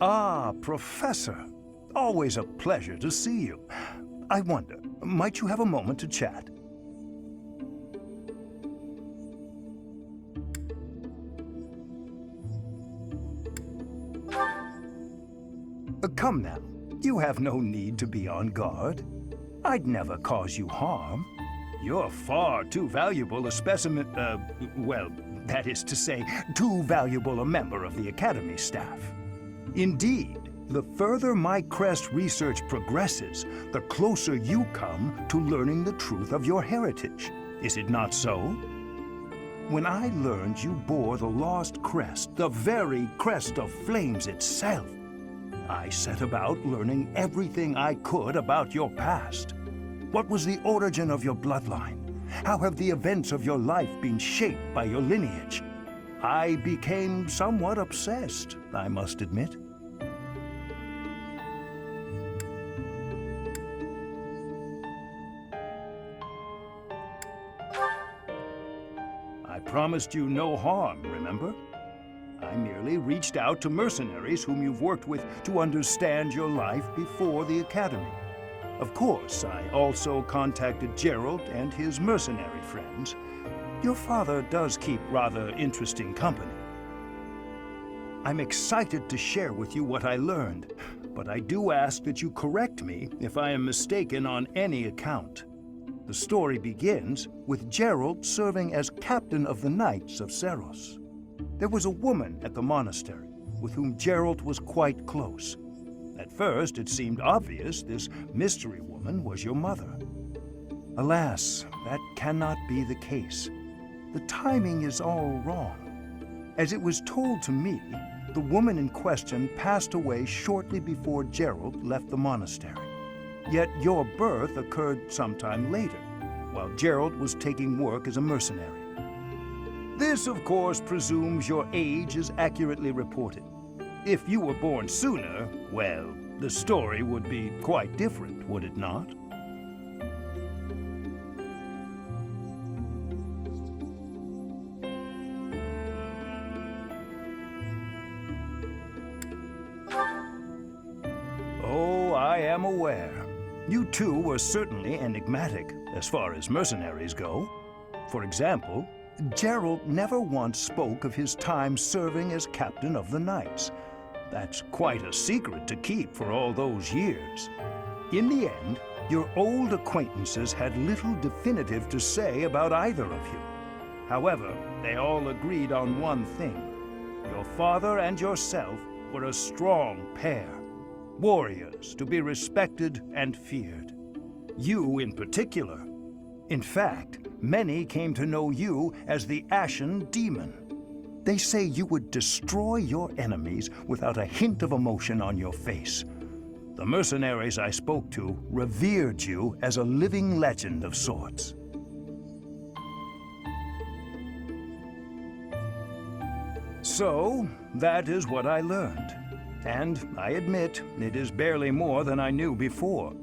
Ah, Professor. Always a pleasure to see you. I wonder, might you have a moment to chat? Come now, you have no need to be on guard. I'd never cause you harm. You're far too valuable a specimen, well, that is to say, too valuable a member of the Academy staff. Indeed, the further my crest research progresses, the closer you come to learning the truth of your heritage. Is it not so? When I learned you bore the lost crest, the very crest of flames itself, I set about learning everything I could about your past. What was the origin of your bloodline? How have the events of your life been shaped by your lineage? I became somewhat obsessed, I must admit. I promised you no harm, remember? I merely reached out to mercenaries whom you've worked with to understand your life before the Academy. Of course, I also contacted Jeralt and his mercenary friends. Your father does keep rather interesting company. I'm excited to share with you what I learned, but I do ask that you correct me if I am mistaken on any account. The story begins with Jeralt serving as captain of the Knights of Seros. There was a woman at the monastery with whom Jeralt was quite close. At first, it seemed obvious this mystery woman was your mother. Alas, that cannot be the case. The timing is all wrong. As it was told to me, the woman in question passed away shortly before Jeralt left the monastery. Yet your birth occurred sometime later, while Jeralt was taking work as a mercenary. This, of course, presumes your age is accurately reported. If you were born sooner, well, the story would be quite different, would it not? Oh, I am aware. You two were certainly enigmatic, as far as mercenaries go. For example, Jeralt never once spoke of his time serving as captain of the Knights. That's quite a secret to keep for all those years. In the end, your old acquaintances had little definitive to say about either of you. However, they all agreed on one thing. Your father and yourself were a strong pair, warriors to be respected and feared. You in particular. In fact, many came to know you as the Ashen demon. They say you would destroy your enemies without a hint of emotion on your face. The mercenaries I spoke to revered you as a living legend of sorts. So, that is what I learned. And I admit, it is barely more than I knew before.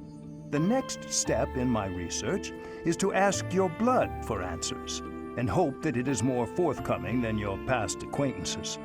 The next step in my research is to ask your blood for answers, and hope that it is more forthcoming than your past acquaintances.